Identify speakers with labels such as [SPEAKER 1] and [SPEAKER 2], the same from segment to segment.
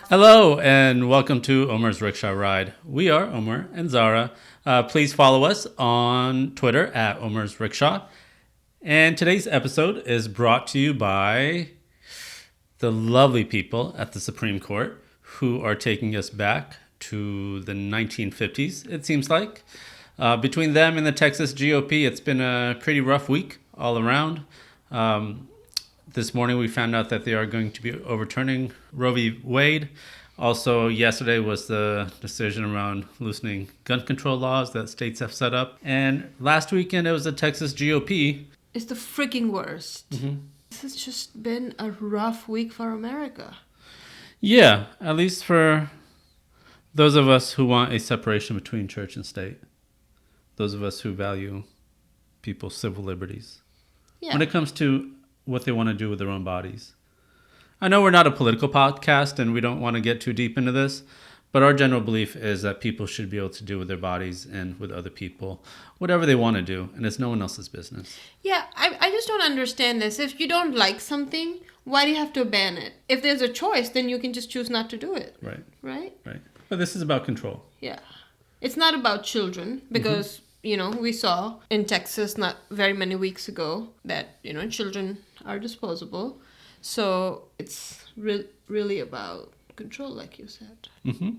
[SPEAKER 1] Hello and welcome to Omar's Rickshaw Ride. We are Omar and Zahra. Please follow us on Twitter at Omar's Rickshaw. And today's episode is brought to you by the lovely people at the Supreme Court who are taking us back to the 1950s, it seems like. Between them and the Texas GOP, it's been a pretty rough week all around. This morning we found out that they are going to be overturning Roe v. Wade. Also, yesterday was the decision around loosening gun control laws that states have set up. And last weekend it was the Texas GOP.
[SPEAKER 2] It's the freaking worst. Mm-hmm. This has just been a rough week for America.
[SPEAKER 1] Yeah, at least for those of us who want a separation between church and state. Those of us who value people's civil liberties. Yeah. When it comes to what they want to do with their own bodies. I know we're not a political podcast and we don't want to get too deep into this, but our general belief is that people should be able to do with their bodies and with other people whatever they want to do, and it's no one else's business.
[SPEAKER 2] Yeah, I just don't understand this. If you don't like something, why do you have to ban it? If there's a choice, then you can just choose not to do it.
[SPEAKER 1] Right.
[SPEAKER 2] Right?
[SPEAKER 1] Right. But this is about control.
[SPEAKER 2] Yeah. It's not about children because, we saw in Texas not very many weeks ago that, children are disposable. So it's really about control, like you said.
[SPEAKER 1] Mm-hmm.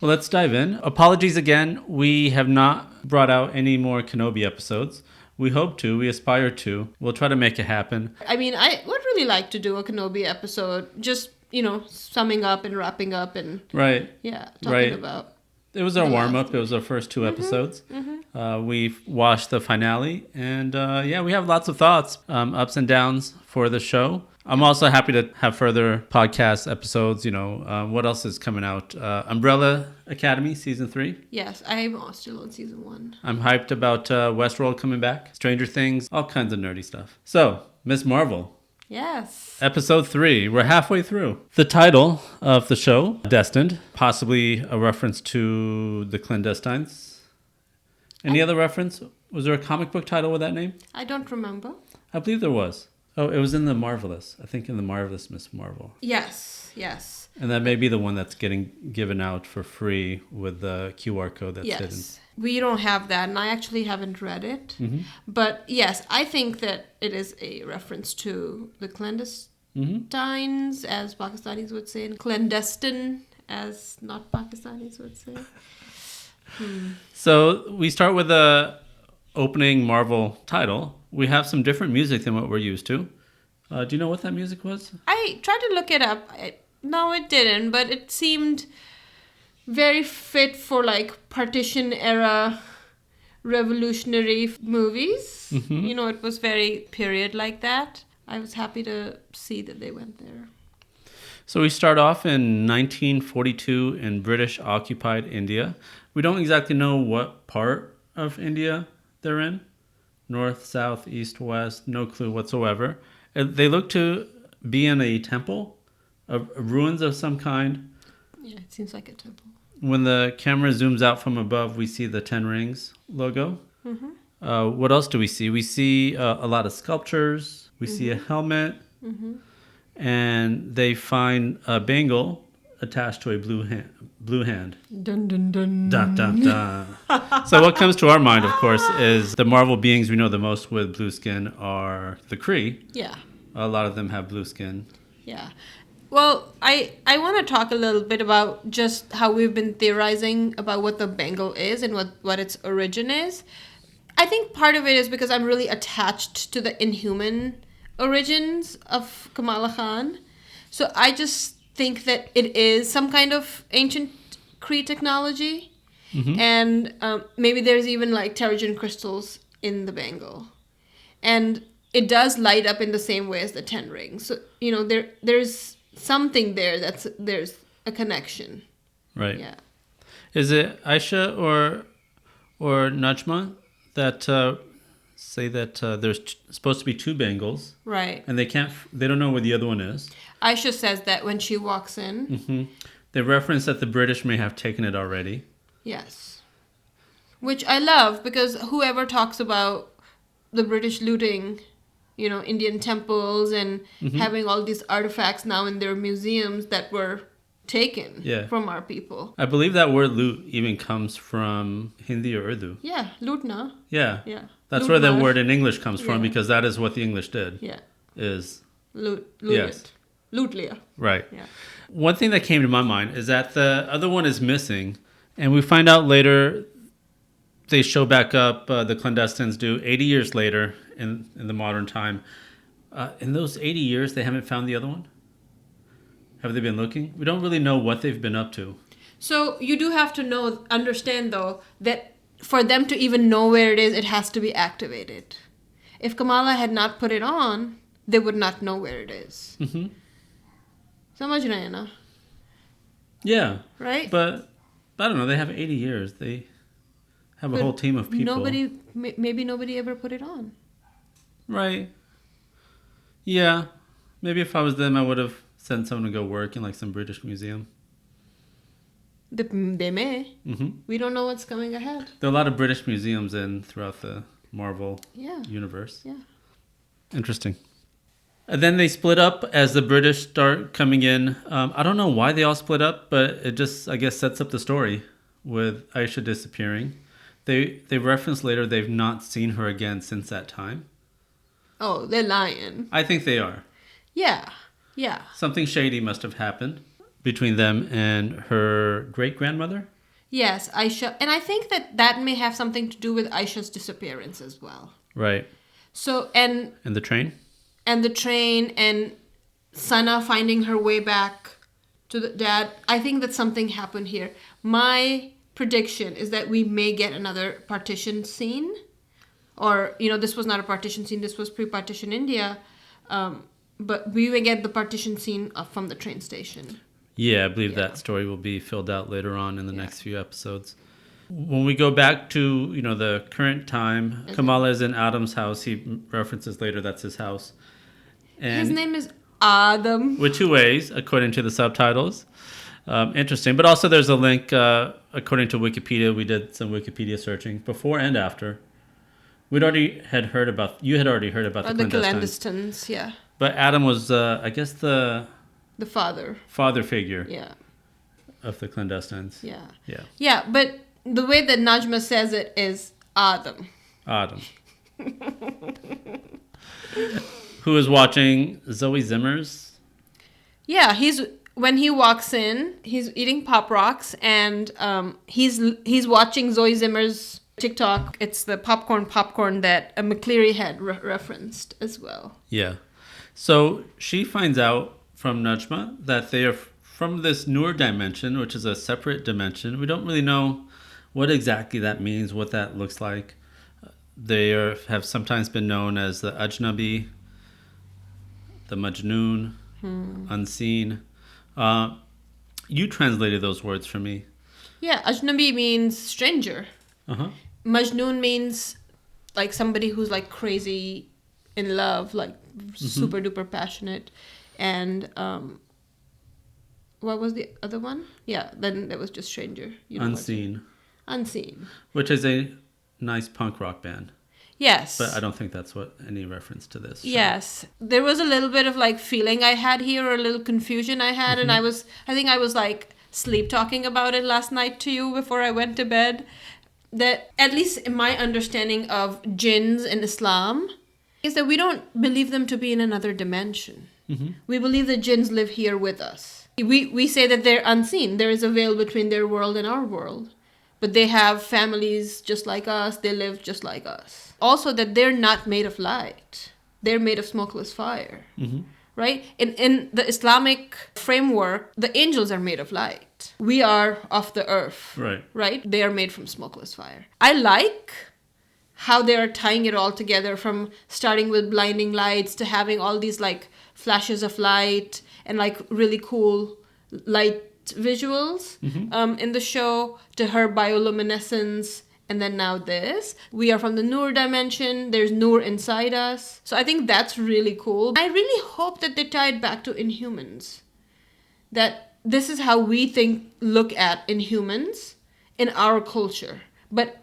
[SPEAKER 1] Well, let's dive in. Apologies again. We have not brought out any more Kenobi episodes. We hope to. We aspire to. We'll try to make it happen.
[SPEAKER 2] I mean, I would really like to do a Kenobi episode. Just, summing up and wrapping up and...
[SPEAKER 1] Right.
[SPEAKER 2] Yeah, talking about...
[SPEAKER 1] It was our warm-up. It was our first two episodes. We've watched the finale. And, we have lots of thoughts, ups and downs for the show. I'm also happy to have further podcast episodes. What else is coming out? Umbrella Academy, Season 3.
[SPEAKER 2] Yes, I'm still on Season 1.
[SPEAKER 1] I'm hyped about Westworld coming back. Stranger Things, all kinds of nerdy stuff. So, Miss Marvel.
[SPEAKER 2] Yes.
[SPEAKER 1] Episode 3. We're halfway through. The title of the show, Destined, possibly a reference to the Clandestines. Any other reference? Was there a comic book title with that name?
[SPEAKER 2] I don't remember.
[SPEAKER 1] I believe there was. Oh, it was in The Marvelous. I think in The Marvelous Miss Marvel.
[SPEAKER 2] Yes. And
[SPEAKER 1] that may be the one that's getting given out for free with the QR code that's hidden.
[SPEAKER 2] Yes. We don't have that, and I actually haven't read it. Mm-hmm. But yes, I think that it is a reference to the clandestines, as Pakistanis would say, and clandestine, as not Pakistanis would say.
[SPEAKER 1] So we start with the opening Marvel title. We have some different music than what we're used to. Do you know what that music was?
[SPEAKER 2] I tried to look it up. No, it didn't, but it seemed very fit for partition era revolutionary movies. Mm-hmm. It was very period like that. I was happy to see that they went there.
[SPEAKER 1] So we start off in 1942 in British occupied India. We don't exactly know what part of India they're in. North, south, east, west, no clue whatsoever. They look to be in a temple, ruins of some kind.
[SPEAKER 2] Yeah, it seems like a temple.
[SPEAKER 1] When the camera zooms out from above, we see the 10 Rings logo. Mm-hmm. What else do we see? We see a lot of sculptures. We see a helmet. Mm-hmm. And they find a bangle attached to a blue hand.
[SPEAKER 2] Dun, dun, dun.
[SPEAKER 1] Dun, dun, dun. So what comes to our mind, of course, is the Marvel beings we know the most with blue skin are the Kree.
[SPEAKER 2] Yeah. A
[SPEAKER 1] lot of them have blue skin.
[SPEAKER 2] Yeah. Well, I want to talk a little bit about just how we've been theorizing about what the bangle is and what its origin is. I think part of it is because I'm really attached to the inhuman origins of Kamala Khan. So I just think that it is some kind of ancient Kree technology. Mm-hmm. And maybe there's even Terrigen crystals in the bangle. And it does light up in the same way as the 10 Rings. So, there's something there there's a connection.
[SPEAKER 1] Right.
[SPEAKER 2] Yeah.
[SPEAKER 1] Is it Aisha or Najma that say that there's supposed to be two bangles?
[SPEAKER 2] Right.
[SPEAKER 1] And they don't know where the other one is.
[SPEAKER 2] Aisha says that when she walks in.
[SPEAKER 1] Mm-hmm. They reference that the British may have taken it already.
[SPEAKER 2] Yes. Which I love, because whoever talks about the British looting Indian temples and having all these artifacts now in their museums that were taken from our people.
[SPEAKER 1] I believe that word loot even comes from Hindi or Urdu.
[SPEAKER 2] Yeah, lootna.
[SPEAKER 1] Yeah.
[SPEAKER 2] Yeah.
[SPEAKER 1] That's where the word in English comes from, because that is what the English did.
[SPEAKER 2] Yeah.
[SPEAKER 1] Is
[SPEAKER 2] loot
[SPEAKER 1] yes.
[SPEAKER 2] it. Loot liya.
[SPEAKER 1] Right.
[SPEAKER 2] Yeah.
[SPEAKER 1] One thing that came to my mind is that the other one is missing, and we find out later they show back up, the clandestines do, 80 years later in the modern time. In those 80 years, they haven't found the other one? Have they been looking? We don't really know what they've been up to.
[SPEAKER 2] So you do have to understand, though, that for them to even know where it is, it has to be activated. If Kamala had not put it on, they would not know where it is.
[SPEAKER 1] Mm-hmm.
[SPEAKER 2] Samajh rahe hain na?
[SPEAKER 1] Yeah.
[SPEAKER 2] Right?
[SPEAKER 1] But I don't know. They have 80 years. They have a whole team of people.
[SPEAKER 2] Maybe nobody ever put it on.
[SPEAKER 1] Right. Yeah. Maybe if I was them, I would have sent someone to go work in like some British museum.
[SPEAKER 2] They may.
[SPEAKER 1] Mm-hmm.
[SPEAKER 2] We don't know what's coming ahead.
[SPEAKER 1] There are a lot of British museums throughout the Marvel universe.
[SPEAKER 2] Yeah.
[SPEAKER 1] Interesting. And then they split up as the British start coming in. I don't know why they all split up, but it just, I guess, sets up the story with Aisha disappearing. They reference later they've not seen her again since that time.
[SPEAKER 2] Oh, they're lying.
[SPEAKER 1] I think they are.
[SPEAKER 2] Yeah. Yeah.
[SPEAKER 1] Something shady must have happened between them and her great-grandmother.
[SPEAKER 2] Yes, Aisha. And I think that may have something to do with Aisha's disappearance as well.
[SPEAKER 1] Right.
[SPEAKER 2] So, and
[SPEAKER 1] the train?
[SPEAKER 2] And the train and Sana finding her way back to the dad. I think that something happened here. My prediction is that we may get another partition scene. Or, this was not a partition scene. This was pre-partition India. But we will get the partition scene from the train station.
[SPEAKER 1] Yeah, I believe that story will be filled out later on in the next few episodes. When we go back to, the current time, Kamala is in Adam's house. He references later that's his house. And
[SPEAKER 2] his name is Adam.
[SPEAKER 1] With two ways, according to the subtitles. Interesting. But also there's a link, according to Wikipedia. We did some Wikipedia searching before and after. You had already heard about the
[SPEAKER 2] clandestines, yeah.
[SPEAKER 1] But Adam was, I guess, the father figure.
[SPEAKER 2] Yeah.
[SPEAKER 1] Of the clandestines.
[SPEAKER 2] Yeah.
[SPEAKER 1] Yeah. Yeah,
[SPEAKER 2] but the way that Najma says it is Adam.
[SPEAKER 1] Who is watching Zoe Zimmer's?
[SPEAKER 2] Yeah, when he walks in, he's eating Pop Rocks, and he's watching Zoe Zimmer's TikTok. It's the popcorn that McCleary had referenced as well.
[SPEAKER 1] Yeah. So she finds out from Najma that they are from this newer dimension, which is a separate dimension. We don't really know what exactly that means, what that looks like. They have sometimes been known as the Ajnabi, the Majnoon, unseen. You translated those words for me.
[SPEAKER 2] Yeah, Ajnabi means stranger.
[SPEAKER 1] Uh-huh.
[SPEAKER 2] Majnoon means like somebody who's like crazy in love, like super duper passionate. And what was the other one? Yeah, then there was just stranger.
[SPEAKER 1] Unseen.
[SPEAKER 2] Unseen.
[SPEAKER 1] Which is a nice punk rock band.
[SPEAKER 2] Yes.
[SPEAKER 1] But I don't think that's any reference to this show.
[SPEAKER 2] Yes. There was a little bit of like feeling I had here, or a little confusion I had, and I think I was like sleep talking about it last night to you before I went to bed. That, at least in my understanding of jinns in Islam, is that we don't believe them to be in another dimension. Mm-hmm. We believe that jinns live here with us. We say that they're unseen. There is a veil between their world and our world. But they have families just like us. They live just like us. Also, that they're not made of light. They're made of smokeless fire. Mm-hmm. Right? In the Islamic framework, the angels are made of light. We are of the earth. Right? They are made from smokeless fire. I like how they are tying it all together, from starting with blinding lights to having all these like flashes of light and like really cool light visuals in the show, to her bioluminescence. And then now this. We are from the Noor dimension. There's Noor inside us. So I think that's really cool. I really hope that they tie it back to Inhumans. That this is how we look at Inhumans in our culture. But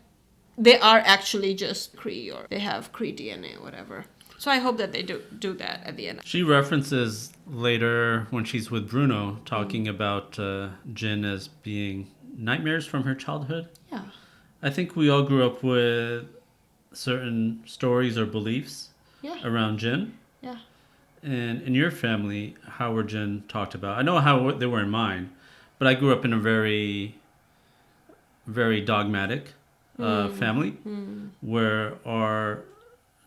[SPEAKER 2] they are actually just Kree, or they have Kree DNA or whatever. So I hope that they do that at the end.
[SPEAKER 1] She references later when she's with Bruno talking about Djinn as being nightmares from her childhood.
[SPEAKER 2] Yeah.
[SPEAKER 1] I think we all grew up with certain stories or beliefs around Djinn.
[SPEAKER 2] Yeah.
[SPEAKER 1] And in your family, how were Djinn talked about? I know how they were in mine, but I grew up in a very, very dogmatic family where our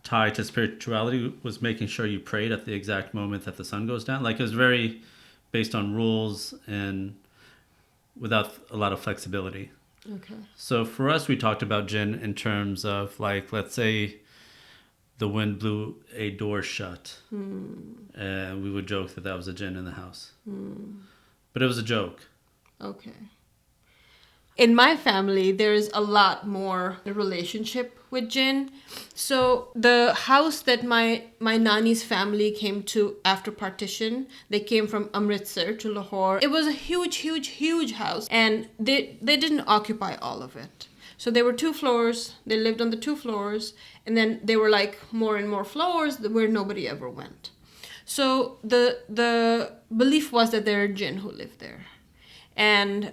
[SPEAKER 1] tie to spirituality was making sure you prayed at the exact moment that the sun goes down. Like, it was very based on rules and without a lot of flexibility.
[SPEAKER 2] Okay.
[SPEAKER 1] So for us, we talked about Djinn in terms of, like, let's say the wind blew a door shut, and we would joke that that was a Djinn in the house. But it was a joke.
[SPEAKER 2] Okay. In my family, there's a lot more relationship with Djinn. So the house that my nani's family came to after partition, they came from Amritsar to Lahore. It was a huge, huge, huge house, and they didn't occupy all of it. So there were 2 floors. They lived on the 2 floors, and then there were like more and more floors where nobody ever went. So the belief was that there are Djinn who lived there, and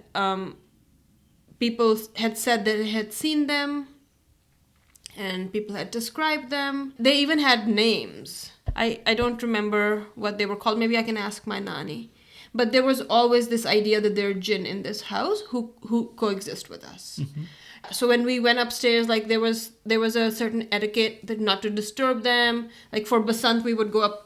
[SPEAKER 2] people had said that they had seen them, and people had described them. They even had names. I don't remember what they were called. Maybe I can ask my nani. But there was always this idea that there are Djinn in this house who coexist with us. So when we went upstairs, like there was a certain etiquette that not to disturb them. Like for Basant, we would go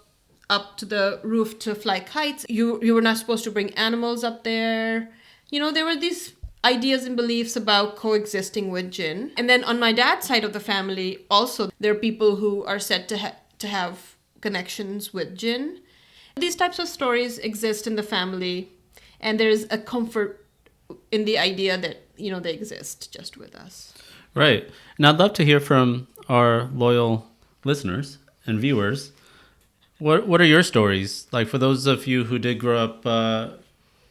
[SPEAKER 2] up to the roof to fly kites. You were not supposed to bring animals up there. You know, there were these ideas and beliefs about coexisting with Djinn. And then on my dad's side of the family, also there are people who are said to have connections with Djinn. These types of stories exist in the family, and there's a comfort in the idea that, you know, they exist just with us.
[SPEAKER 1] Right. And I'd love to hear from our loyal listeners and viewers. What are your stories? Like, for those of you who did grow up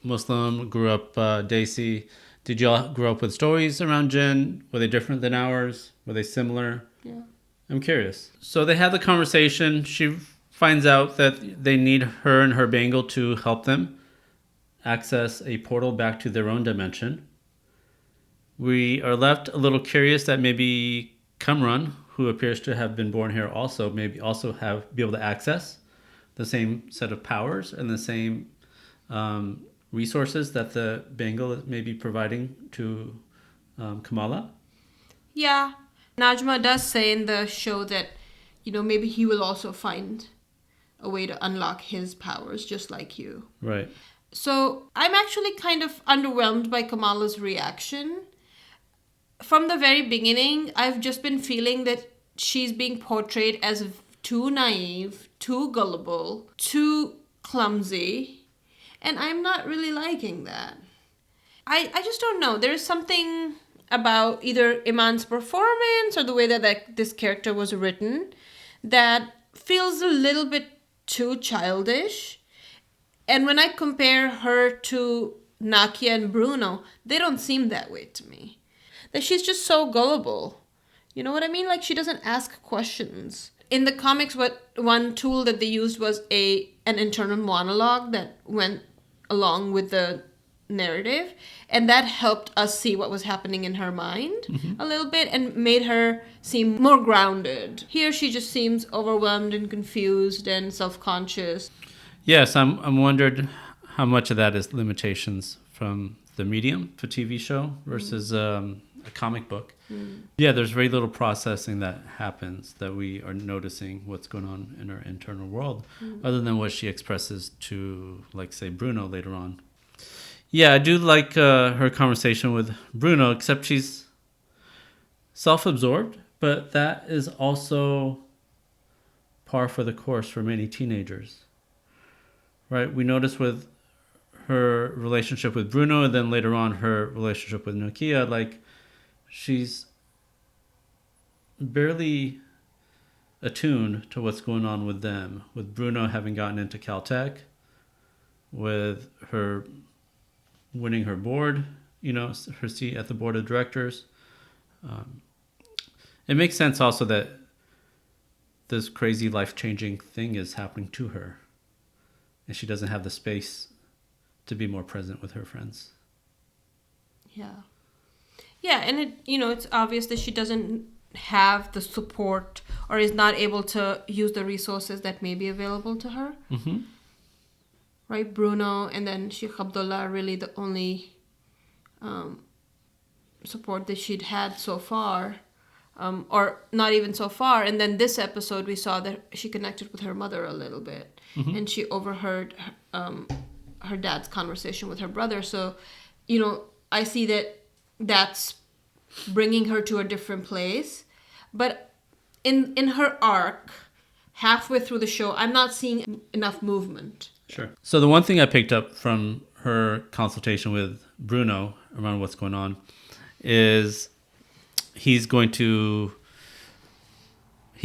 [SPEAKER 1] Muslim, grew up Desi, did y'all grow up with stories around Djinn? Were they different than ours? Were they similar?
[SPEAKER 2] Yeah.
[SPEAKER 1] I'm curious. So they have the conversation. She finds out that they need her and her bangle to help them access a portal back to their own dimension. We are left a little curious that maybe Kamran, who appears to have been born here also, maybe also be able to access the same set of powers and the same resources that the bangle may be providing to Kamala.
[SPEAKER 2] Yeah. Najma does say in the show that, you know, maybe he will also find a way to unlock his powers just like you.
[SPEAKER 1] Right.
[SPEAKER 2] So I'm actually kind of underwhelmed by Kamala's reaction. From the very beginning, I've just been feeling that she's being portrayed as too naive, too gullible, too clumsy, and I'm not really liking that. I just don't know. There is something about either Iman's performance or the way that this character was written that feels a little bit too childish. And when I compare her to Nakia and Bruno, they don't seem that way to me. That she's just so gullible. You know what I mean? Like, she doesn't ask questions. In the comics, one tool that they used was an internal monologue that went along with the narrative, and that helped us see what was happening in her mind a little bit and made her seem more grounded. Here she just seems overwhelmed and confused and self-conscious.
[SPEAKER 1] Yes, I'm wondered how much of that is limitations from the medium for TV show versus a comic book. Yeah, there's very little processing that happens that we are noticing what's going on in her internal world, other than what she expresses to, like, say, Bruno later on. Yeah, I do like her conversation with Bruno, except she's self-absorbed, but that is also par for the course for many teenagers. Right? We notice with her relationship with Bruno, and then later on her relationship with Nokia, like, she's barely attuned to what's going on with them. With Bruno having gotten into Caltech, with her winning her board, you know, her seat at the board of directors. It makes sense also that this crazy life-changing thing is happening to her, and she doesn't have the space to be more present with her friends.
[SPEAKER 2] Yeah. Yeah, and it's obvious that she doesn't have the support or is not able to use the resources that may be available to her.
[SPEAKER 1] Mm-hmm.
[SPEAKER 2] Right? Bruno and then Sheikh Abdullah are really the only support that she'd had so far. Or not even so far. And then this episode, we saw that she connected with her mother a little bit.
[SPEAKER 1] Mm-hmm.
[SPEAKER 2] And she overheard her dad's conversation with her brother. So, I see that that's bringing her to a different place. But in her arc, halfway through the show, I'm not seeing enough movement.
[SPEAKER 1] Sure. So the one thing I picked up from her consultation with Bruno around what's going on is he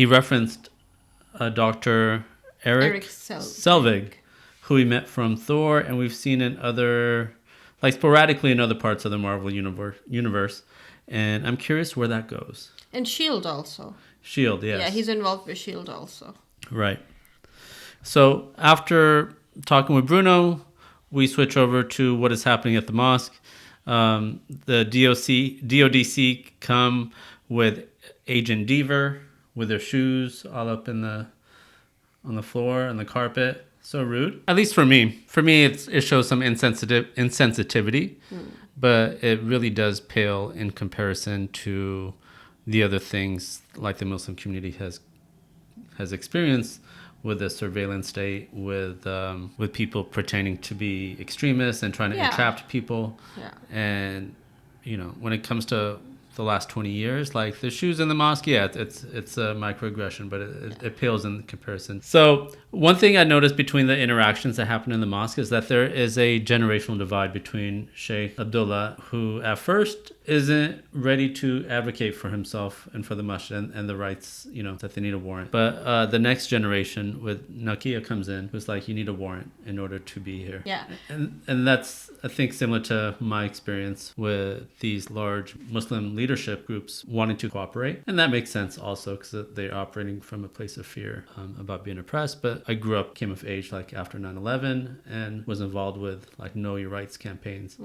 [SPEAKER 1] referenced Dr. Eric Selvig, who we met from Thor, and we've seen in other, like sporadically in other parts of the Marvel universe. And I'm curious where that goes.
[SPEAKER 2] And S.H.I.E.L.D. also.
[SPEAKER 1] S.H.I.E.L.D., yes.
[SPEAKER 2] Yeah, he's involved with S.H.I.E.L.D. also.
[SPEAKER 1] Right. So after talking with Bruno, we switch over to what is happening at the mosque. The DODC come with Agent Deaver with their shoes all up on the floor and the carpet. So rude. At least for me. For me, it shows some insensitivity, but it really does pale in comparison to the other things like the Muslim community has experienced with the surveillance state, with people pretending to be extremists and trying to entrap people.
[SPEAKER 2] Yeah.
[SPEAKER 1] And, when it comes to the last 20 years, like the shoes in the mosque, it's a microaggression, but it pales in comparison. So one thing I noticed between the interactions that happen in the mosque is that there is a generational divide between Sheikh Abdullah, who at first isn't ready to advocate for himself and for the masjid and the rights, that they need a warrant. But the next generation with Nakia comes in, who's like, you need a warrant in order to be here.
[SPEAKER 2] Yeah.
[SPEAKER 1] And that's, I think, similar to my experience with these large Muslim leadership groups wanting to cooperate. And that makes sense also because they're operating from a place of fear about being oppressed. But I came of age like after 9/11 and was involved with like Know Your Rights campaigns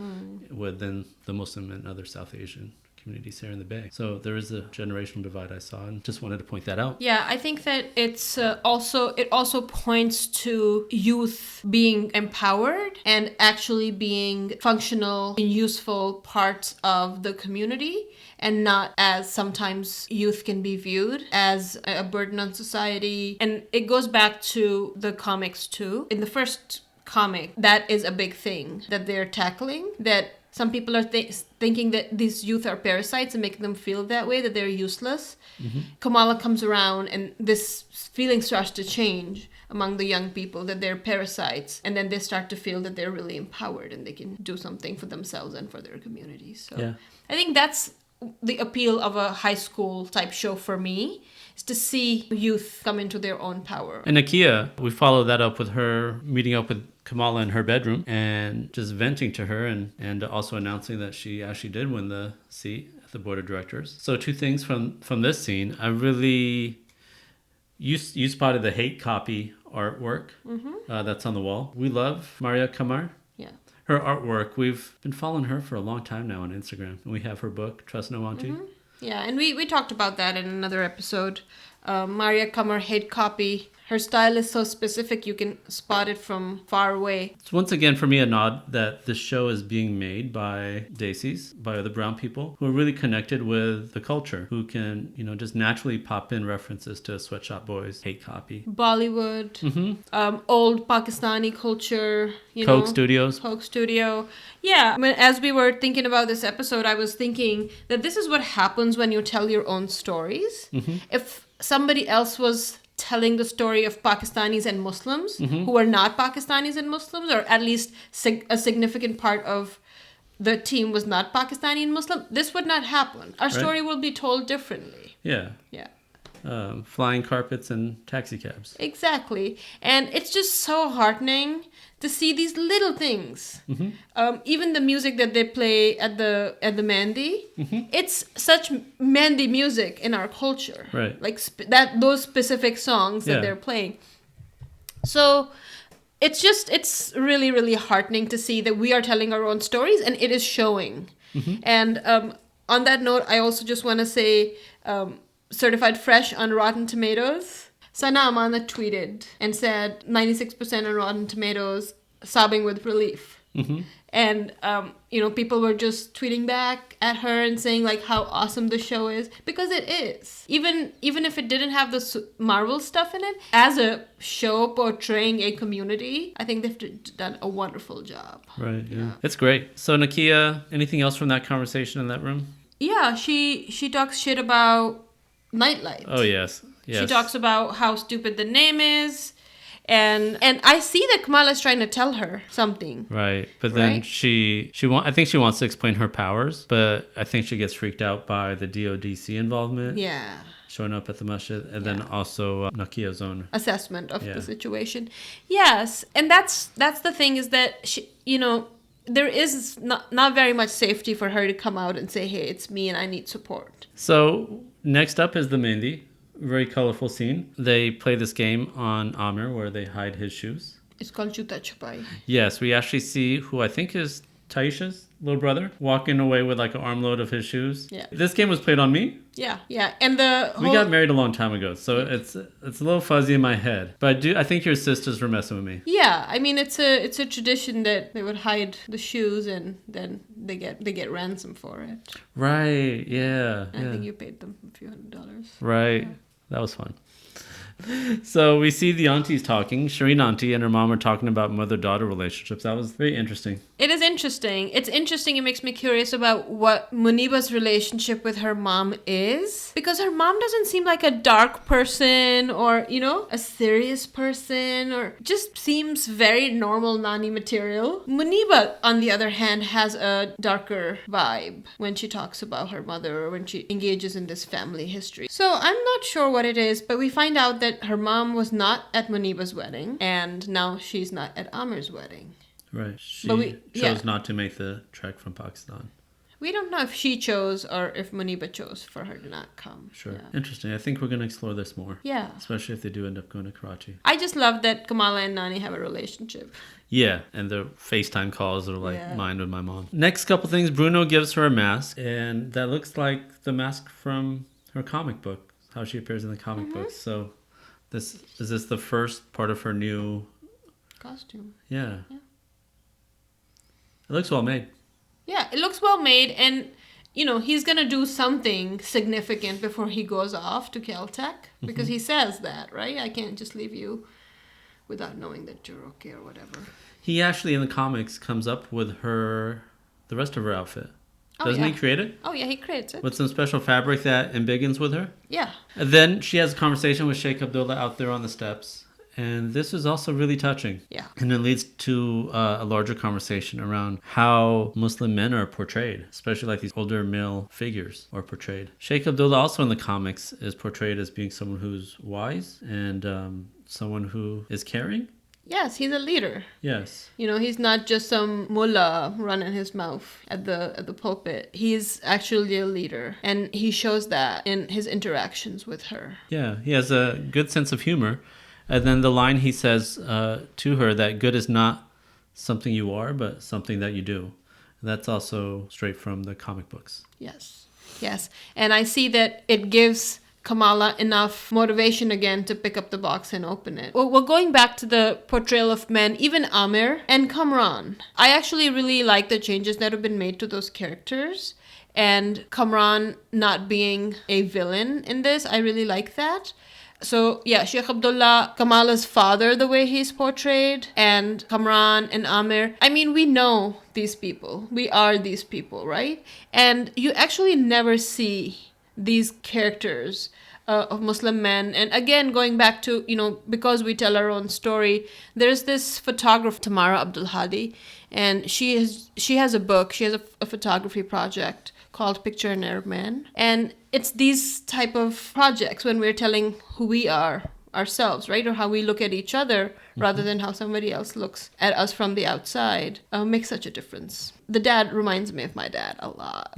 [SPEAKER 1] within the Muslim and other South Asian communities here in the Bay. So there is a generational divide I saw, and just wanted to point that out.
[SPEAKER 2] Yeah, I think that it also points to youth being empowered and actually being functional and useful parts of the community, and not as sometimes youth can be viewed as a burden on society. And it goes back to the comics too. In the first comic, that is a big thing that they're tackling, that some people are thinking that these youth are parasites and making them feel that way, that they're useless. Mm-hmm. Kamala comes around and this feeling starts to change among the young people, that they're parasites. And then they start to feel that they're really empowered and they can do something for themselves and for their communities. So I think that's the appeal of a high school type show for me, is to see youth come into their own power.
[SPEAKER 1] And Nakia, we follow that up with her meeting up with Kamala in her bedroom and just venting to her and also announcing that she actually did win the seat at the board of directors. So two things from this scene. I really, you spotted the hate copy artwork that's on the wall. We love Maria Kamar.
[SPEAKER 2] Yeah.
[SPEAKER 1] Her artwork, we've been following her for a long time now on Instagram. And we have her book, Trust No Auntie.
[SPEAKER 2] Mm-hmm. Yeah, and we talked about that in another episode. Maria Kamar hate copy. Her style is so specific, you can spot it from far away.
[SPEAKER 1] It's once again for me a nod that this show is being made by Daisies, by other brown people who are really connected with the culture, who can, just naturally pop in references to Sweatshop Boys, hate copy.
[SPEAKER 2] Bollywood, old Pakistani culture,
[SPEAKER 1] Coke Studios.
[SPEAKER 2] Coke Studio. Yeah, as we were thinking about this episode, I was thinking that this is what happens when you tell your own stories. Mm-hmm. If somebody else was telling the story of Pakistanis and Muslims who are not Pakistanis and Muslims, or at least a significant part of the team was not Pakistani and Muslim, this would not happen. Our story will be told differently.
[SPEAKER 1] Yeah.
[SPEAKER 2] Yeah.
[SPEAKER 1] flying carpets and taxi cabs.
[SPEAKER 2] Exactly. And it's just so heartening to see these little things. Even the music that they play at the Mehndi, it's such Mehndi music in our culture.
[SPEAKER 1] Right.
[SPEAKER 2] Like those specific songs that they're playing. So it's really, really heartening to see that we are telling our own stories and it is showing. And on that note, I also just want to say, certified fresh on Rotten Tomatoes. Sana Amana tweeted and said 96% on Rotten Tomatoes, sobbing with relief. And, people were just tweeting back at her and saying, like, how awesome the show is. Because it is. Even if it didn't have the Marvel stuff in it, as a show portraying a community, I think they've done a wonderful job.
[SPEAKER 1] Right, yeah. It's great. So, Nakia, anything else from that conversation in that room?
[SPEAKER 2] Yeah, she talks shit about Nightlight.
[SPEAKER 1] Oh, yes.
[SPEAKER 2] She talks about how stupid the name is. And I see that Kamala is trying to tell her something.
[SPEAKER 1] Right. But then I think she wants to explain her powers, but I think she gets freaked out by the DODC involvement.
[SPEAKER 2] Yeah.
[SPEAKER 1] Showing up at the masjid, and then also Nakia's own
[SPEAKER 2] assessment of the situation. Yes. And that's the thing, is that she, there is not very much safety for her to come out and say, hey, it's me and I need support.
[SPEAKER 1] So next up is the Mehndi. Very colorful scene. They play this game on Amir where they hide his shoes.
[SPEAKER 2] It's called Juta Chupai.
[SPEAKER 1] Yes, we actually see who I think is Taisha's little brother walking away with like an armload of his shoes.
[SPEAKER 2] Yeah.
[SPEAKER 1] This game was played on me.
[SPEAKER 2] Yeah. And we
[SPEAKER 1] got married a long time ago, so it's a little fuzzy in my head. But I think your sisters were messing with me.
[SPEAKER 2] Yeah, I mean it's a tradition that they would hide the shoes and then they get ransom for it.
[SPEAKER 1] Right. Yeah.
[SPEAKER 2] I think you paid them a few $100s.
[SPEAKER 1] Right.
[SPEAKER 2] Yeah.
[SPEAKER 1] That was fun. So we see the aunties talking. Shireen auntie and her mom are talking about mother-daughter relationships. That was very interesting.
[SPEAKER 2] It is interesting. It's interesting. It makes me curious about what Muniba's relationship with her mom is. Because her mom doesn't seem like a dark person or, a serious person, or just seems very normal Nani material. Muniba, on the other hand, has a darker vibe when she talks about her mother or when she engages in this family history. So I'm not sure what it is, but we find out that her mom was not at Muniba's wedding, and now she's not at Amir's wedding.
[SPEAKER 1] Right. She chose not to make the trek from Pakistan.
[SPEAKER 2] We don't know if she chose or if Muniba chose for her to not come.
[SPEAKER 1] Sure.
[SPEAKER 2] Yeah.
[SPEAKER 1] Interesting. I think we're going to explore this more.
[SPEAKER 2] Yeah.
[SPEAKER 1] Especially if they do end up going to Karachi.
[SPEAKER 2] I just love that Kamala and Nani have a relationship.
[SPEAKER 1] Yeah, and the FaceTime calls are like mine with my mom. Next couple things, Bruno gives her a mask, and that looks like the mask from her comic book, how she appears in the comic books. So is this the first part of her new
[SPEAKER 2] costume?
[SPEAKER 1] Yeah. It looks well made.
[SPEAKER 2] Yeah, it looks well made, and he's gonna do something significant before he goes off to Caltech, because he says that, right? I can't just leave you without knowing that you're okay or whatever.
[SPEAKER 1] He actually in the comics comes up with the rest of her outfit. Doesn't he create it?
[SPEAKER 2] Oh, yeah, he creates it.
[SPEAKER 1] With some special fabric that embiggens with her?
[SPEAKER 2] Yeah.
[SPEAKER 1] And then she has a conversation with Sheikh Abdullah out there on the steps. And this is also really touching.
[SPEAKER 2] Yeah.
[SPEAKER 1] And it leads to a larger conversation around how Muslim men are portrayed, especially like these older male figures are portrayed. Sheikh Abdullah also in the comics is portrayed as being someone who's wise and someone who is caring.
[SPEAKER 2] Yes, he's a leader.
[SPEAKER 1] Yes.
[SPEAKER 2] He's not just some mullah running his mouth at the pulpit. He's actually a leader. And he shows that in his interactions with her.
[SPEAKER 1] Yeah, he has a good sense of humor. And then the line he says to her, that good is not something you are, but something that you do. And that's also straight from the comic books.
[SPEAKER 2] Yes. And I see that it gives Kamala enough motivation again to pick up the box and open it. Well, going back to the portrayal of men, even Amir and Kamran, I actually really like the changes that have been made to those characters. And Kamran not being a villain in this, I really like that. So, yeah, Sheikh Abdullah, Kamala's father, the way he's portrayed, and Kamran and Amir. I mean, we know these people. We are these people, right? And you actually never see these characters of Muslim men. And again, going back to, because we tell our own story, there's this photographer, Tamara Abdul Hadi, and she has a book. She has a photography project called Picture an Arab Man. And it's these type of projects when we're telling who we are ourselves, right? Or how we look at each other rather than how somebody else looks at us from the outside makes such a difference. The dad reminds me of my dad a lot.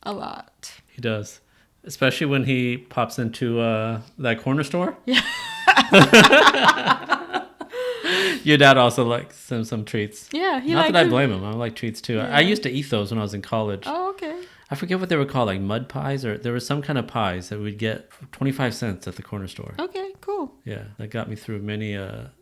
[SPEAKER 2] A lot.
[SPEAKER 1] He does. Especially when he pops into that corner store.
[SPEAKER 2] Yeah.
[SPEAKER 1] Your dad also likes some treats.
[SPEAKER 2] Yeah, he
[SPEAKER 1] Not
[SPEAKER 2] likes
[SPEAKER 1] that I
[SPEAKER 2] it.
[SPEAKER 1] blame him. I like treats too.
[SPEAKER 2] Yeah.
[SPEAKER 1] I used to eat those when I was in college.
[SPEAKER 2] Oh, okay.
[SPEAKER 1] I forget what they were called, like mud pies, or there was some kind of pies that we'd get for 25 cents at the corner store.
[SPEAKER 2] Okay, cool.
[SPEAKER 1] Yeah, that got me through many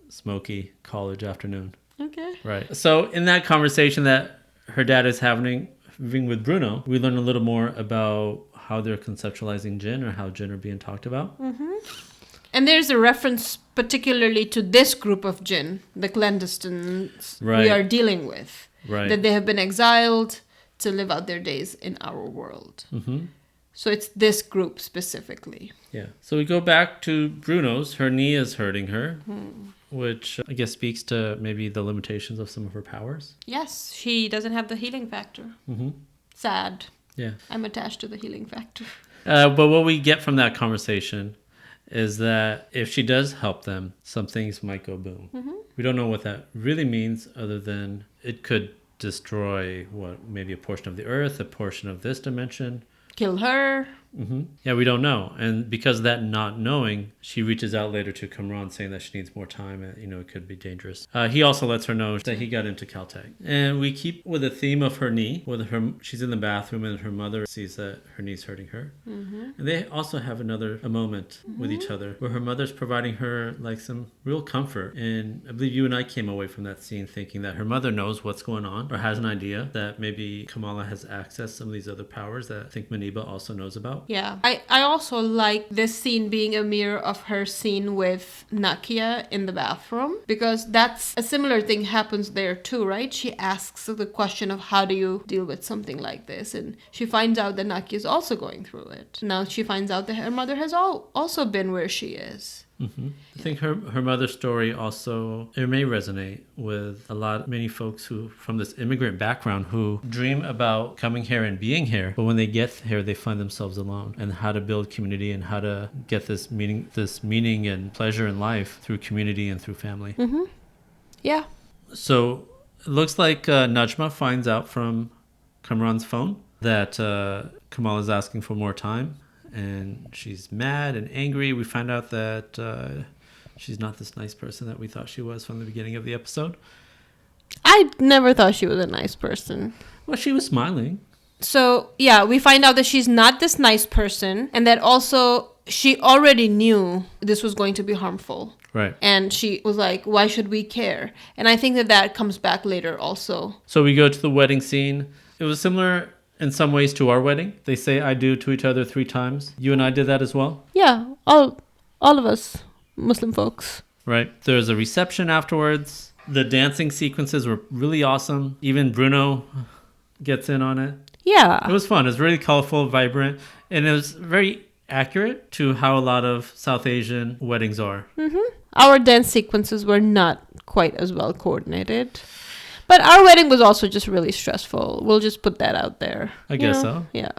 [SPEAKER 1] smoky college afternoon.
[SPEAKER 2] Okay.
[SPEAKER 1] Right. So in that conversation that her dad is having with Bruno, we learn a little more about how they're conceptualizing Djinn, or how Djinn are being talked about.
[SPEAKER 2] And there's a reference particularly to this group of Djinn, the clandestines
[SPEAKER 1] Right.
[SPEAKER 2] we are dealing with.
[SPEAKER 1] Right.
[SPEAKER 2] That they have been exiled to live out their days in our world. So it's this group specifically.
[SPEAKER 1] Yeah. So we go back to Bruno's. Her knee is hurting her, which I guess speaks to maybe the limitations of some of her powers.
[SPEAKER 2] Yes, she doesn't have the healing factor. Sad.
[SPEAKER 1] Yeah.
[SPEAKER 2] I'm attached to the healing factor.
[SPEAKER 1] But what we get from that conversation is that if she does help them, some things might go boom. We don't know what that really means, other than it could destroy maybe a portion of the earth, a portion of this dimension.
[SPEAKER 2] Kill her.
[SPEAKER 1] Yeah, we don't know. And because of that not knowing, she reaches out later to Kamran saying that she needs more time and, it could be dangerous. He also lets her know that he got into Caltech. And we keep with the theme of her knee. She's in the bathroom and her mother sees that her knee's hurting her. And they also have a moment with each other where her mother's providing her like some real comfort. And I believe you and I came away from that scene thinking that her mother knows what's going on, or has an idea that maybe Kamala has accessed some of these other powers that I think Maniba also knows about.
[SPEAKER 2] Yeah. I also like this scene being a mirror of her scene with Nakia in the bathroom, because that's a similar thing happens there too, right? She asks the question of how do you deal with something like this? And she finds out that Nakia is also going through it. Now she finds out that her mother has also been where she is.
[SPEAKER 1] I think her mother's story also, it may resonate with many folks who from this immigrant background who dream about coming here and being here, but when they get here they find themselves alone, and how to build community and how to get this meaning and pleasure in life through community and through family.
[SPEAKER 2] Yeah.
[SPEAKER 1] So it looks like Najma finds out from Kamran's phone that Kamal is asking for more time. And she's mad and angry. We find out that she's not this nice person that we thought she was from the beginning of the episode.
[SPEAKER 2] I never thought she was a nice person.
[SPEAKER 1] Well, she was smiling.
[SPEAKER 2] So, yeah, we find out that she's not this nice person, and that also she already knew this was going to be harmful.
[SPEAKER 1] Right.
[SPEAKER 2] And she was like, why should we care? And I think that comes back later also.
[SPEAKER 1] So we go to the wedding scene. It was similar in some ways to our wedding. They say I do to each other 3 times. You and I did that as well?
[SPEAKER 2] Yeah, all of us Muslim folks.
[SPEAKER 1] Right. There's a reception afterwards. The dancing sequences were really awesome. Even Bruno gets in on it.
[SPEAKER 2] Yeah.
[SPEAKER 1] It was fun. It was really colorful, vibrant, and it was very accurate to how a lot of South Asian weddings are.
[SPEAKER 2] Our dance sequences were not quite as well coordinated. But our wedding was also just really stressful. We'll just put that out there.
[SPEAKER 1] I guess so.
[SPEAKER 2] Yeah.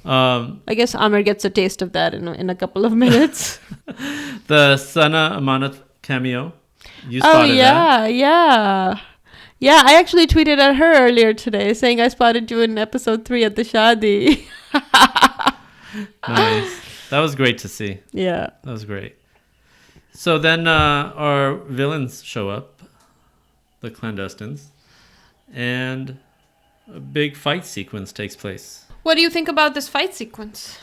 [SPEAKER 2] I guess Omar gets a taste of that in a couple of minutes.
[SPEAKER 1] The Sana Amanat cameo. You
[SPEAKER 2] Oh,
[SPEAKER 1] spotted that.
[SPEAKER 2] yeah. Yeah, I actually tweeted at her earlier today saying I spotted you in episode 3 at the Shadi.
[SPEAKER 1] Nice. That was great to see.
[SPEAKER 2] Yeah.
[SPEAKER 1] That was great. So then our villains show up, the clandestines, and a big fight sequence takes place.
[SPEAKER 2] What do you think about this fight sequence?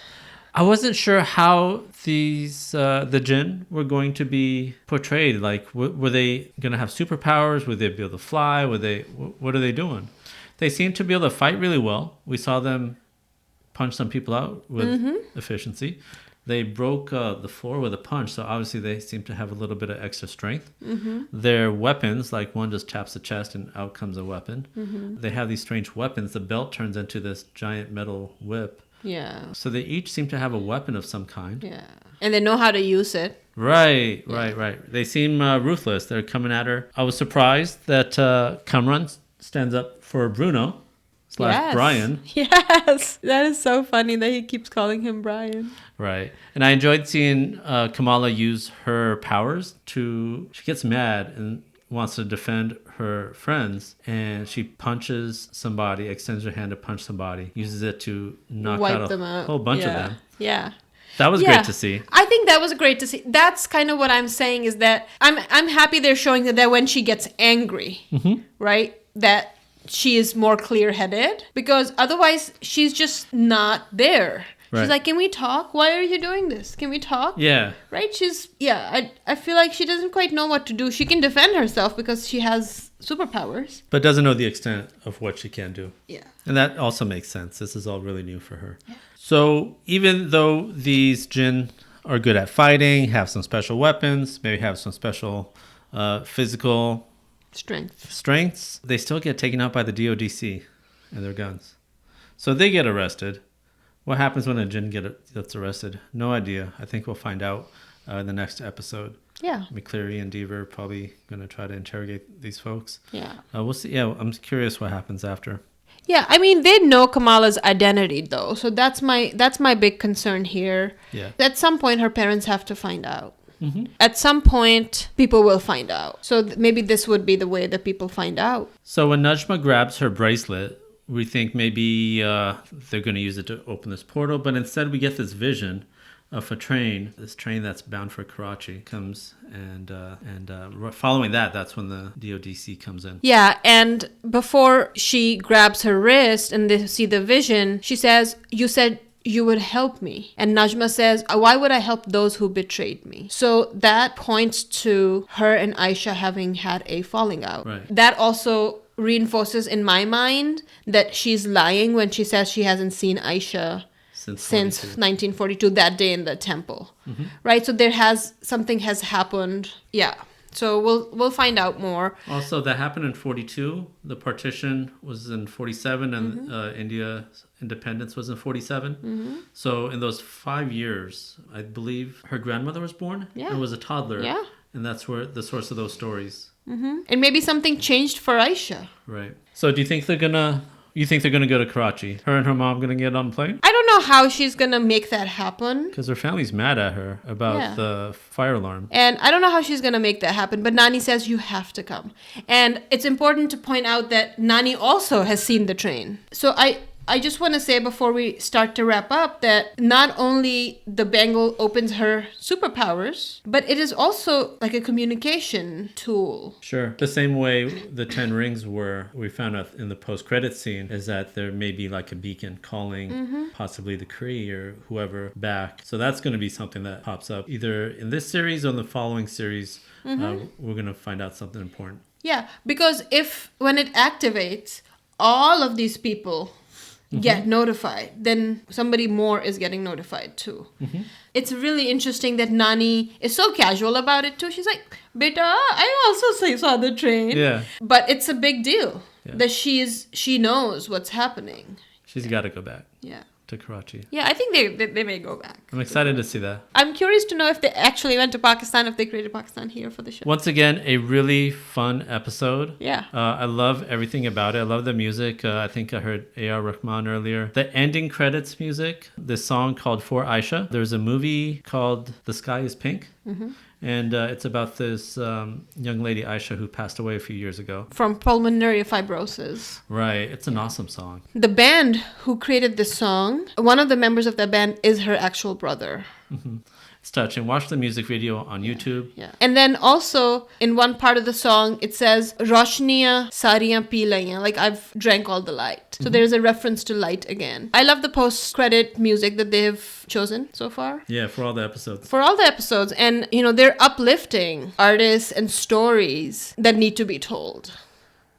[SPEAKER 1] I wasn't sure how the Djinn were going to be portrayed. Like, were they going to have superpowers? Would they be able to fly? What are they doing? They seem to be able to fight really well. We saw them punch some people out with efficiency. They broke the floor with a punch, so obviously they seem to have a little bit of extra strength. Their weapons, like one just taps the chest and out comes a weapon. They have these strange weapons. The belt turns into this giant metal whip.
[SPEAKER 2] Yeah.
[SPEAKER 1] So they each seem to have a weapon of some kind.
[SPEAKER 2] Yeah. And they know how to use it.
[SPEAKER 1] Right. They seem ruthless. They're coming at her. I was surprised that Kamran stands up for Bruno, slash Brian.
[SPEAKER 2] Yes, that is so funny that he keeps calling him Brian.
[SPEAKER 1] Right. And I enjoyed seeing Kamala use her powers she gets mad and wants to defend her friends, and she punches somebody, extends her hand to punch somebody, uses it to knock out a whole bunch of them.
[SPEAKER 2] Yeah.
[SPEAKER 1] That was great to see.
[SPEAKER 2] I think that was great to see. That's kind of what I'm saying, is that I'm happy they're showing that when she gets angry, right, that she is more clear-headed, because otherwise she's just not there. Right. She's like, can we talk? Why are you doing this? Can we talk?
[SPEAKER 1] Yeah.
[SPEAKER 2] Right? I feel like she doesn't quite know what to do. She can defend herself because she has superpowers,
[SPEAKER 1] but doesn't know the extent of what she can do.
[SPEAKER 2] Yeah.
[SPEAKER 1] And that also makes sense. This is all really new for her. Yeah. So even though these Djinn are good at fighting, have some special weapons, maybe have some special physical strengths, they still get taken out by the DODC and their guns. So they get arrested. What happens when a Djinn gets arrested? No idea. I think we'll find out in the next episode.
[SPEAKER 2] Yeah.
[SPEAKER 1] McCleary and Deaver are probably going to try to interrogate these folks.
[SPEAKER 2] Yeah.
[SPEAKER 1] We'll see. Yeah, I'm curious what happens after.
[SPEAKER 2] Yeah, I mean, they know Kamala's identity, though. So that's my big concern here.
[SPEAKER 1] Yeah.
[SPEAKER 2] At some point, her parents have to find out. Mm-hmm. At some point, people will find out. So maybe this would be the way that people find out.
[SPEAKER 1] So when Najma grabs her bracelet, we think maybe they're going to use it to open this portal. But instead, we get this vision of a train, this train that's bound for Karachi comes, and following that's when the DODC comes in.
[SPEAKER 2] Yeah, and before she grabs her wrist and they see the vision, she says, "You said you would help me." And Najma says, "Why would I help those who betrayed me?" So that points to her and Aisha having had a falling out.
[SPEAKER 1] Right.
[SPEAKER 2] That also reinforces in my mind that she's lying when she says she hasn't seen Aisha since 1942, that day in the temple. Mm-hmm. Right? So something has happened. Yeah. So we'll find out more.
[SPEAKER 1] Also, that happened in 42. The partition was in 47, and India's independence was in 47. Mm-hmm. So in those 5 years, I believe her grandmother was born.
[SPEAKER 2] Yeah.
[SPEAKER 1] And was a toddler.
[SPEAKER 2] Yeah.
[SPEAKER 1] And that's where the source of those stories.
[SPEAKER 2] Mm-hmm. And maybe something changed for Aisha.
[SPEAKER 1] Right. So do you think they're gonna go to Karachi? Her and her mom gonna get on a plane?
[SPEAKER 2] I don't know how she's gonna make that happen.
[SPEAKER 1] Because her family's mad at her about the fire alarm.
[SPEAKER 2] And I don't know how she's gonna make that happen, but Nani says you have to come. And it's important to point out that Nani also has seen the train. So I just want to say before we start to wrap up that not only the bangle opens her superpowers, but it is also like a communication tool.
[SPEAKER 1] Sure. The same way the 10 rings were, we found out in the post-credit scene, is that there may be like a beacon calling possibly the Kree or whoever back. So that's going to be something that pops up either in this series or in the following series. We're going to find out something important.
[SPEAKER 2] Yeah, because when it activates, all of these people get notified, then somebody more is getting notified too. Mm-hmm. It's really interesting that Nani is so casual about it too. She's like, "Beta, I also saw the train."
[SPEAKER 1] Yeah.
[SPEAKER 2] But it's a big deal that she knows what's happening.
[SPEAKER 1] She's got to go back.
[SPEAKER 2] Yeah.
[SPEAKER 1] To Karachi.
[SPEAKER 2] Yeah, I think they may go back.
[SPEAKER 1] I'm excited to see that.
[SPEAKER 2] I'm curious to know if they actually went to Pakistan, if they created Pakistan here for the show.
[SPEAKER 1] Once again, a really fun episode.
[SPEAKER 2] Yeah.
[SPEAKER 1] I love everything about it. I love the music. I think I heard A.R. Rahman earlier. The ending credits music, this song called For Aisha. There's a movie called The Sky is Pink. Mm-hmm. And it's about this young lady, Aisha, who passed away a few years ago.
[SPEAKER 2] From pulmonary fibrosis.
[SPEAKER 1] Right. It's an awesome song.
[SPEAKER 2] The band who created this song, one of the members of the band is her actual brother.
[SPEAKER 1] Mm-hmm. It's touching. Watch the music video on YouTube.
[SPEAKER 2] Yeah. And then also in one part of the song, it says, Roshniya sariyan pee layan, like I've drank all the light. So there's a reference to light again. I love the post-credit music that they've chosen so far.
[SPEAKER 1] Yeah, for all the episodes.
[SPEAKER 2] And, they're uplifting artists and stories that need to be told.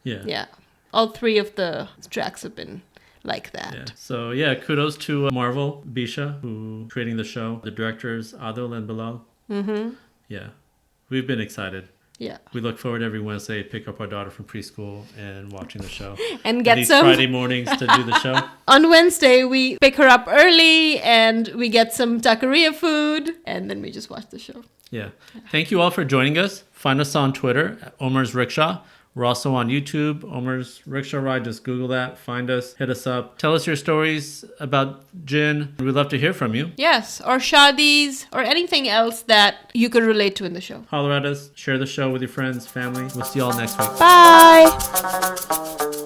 [SPEAKER 1] Yeah.
[SPEAKER 2] Yeah. All 3 of the tracks have been like that.
[SPEAKER 1] Yeah. So kudos to Marvel, Bisha, who creating the show, the directors Adil and Bilal. Mm-hmm. Yeah, we've been excited.
[SPEAKER 2] Yeah,
[SPEAKER 1] we look forward every Wednesday to pick up our daughter from preschool and watching the show.
[SPEAKER 2] And get
[SPEAKER 1] these
[SPEAKER 2] some
[SPEAKER 1] Friday mornings to do the show.
[SPEAKER 2] On Wednesday we pick her up early and we get some taqueria food and then we just watch the show.
[SPEAKER 1] Yeah. Thank you all for joining us. Find us on Twitter at Omar's Rickshaw. We're also on YouTube, Omar's Rickshaw Ride. Just Google that, find us, hit us up. Tell us your stories about Djinn. We'd love to hear from you.
[SPEAKER 2] Yes, or shadis, or anything else that you could relate to in the show.
[SPEAKER 1] Holler at us, share the show with your friends, family. We'll see you all next week.
[SPEAKER 2] Bye!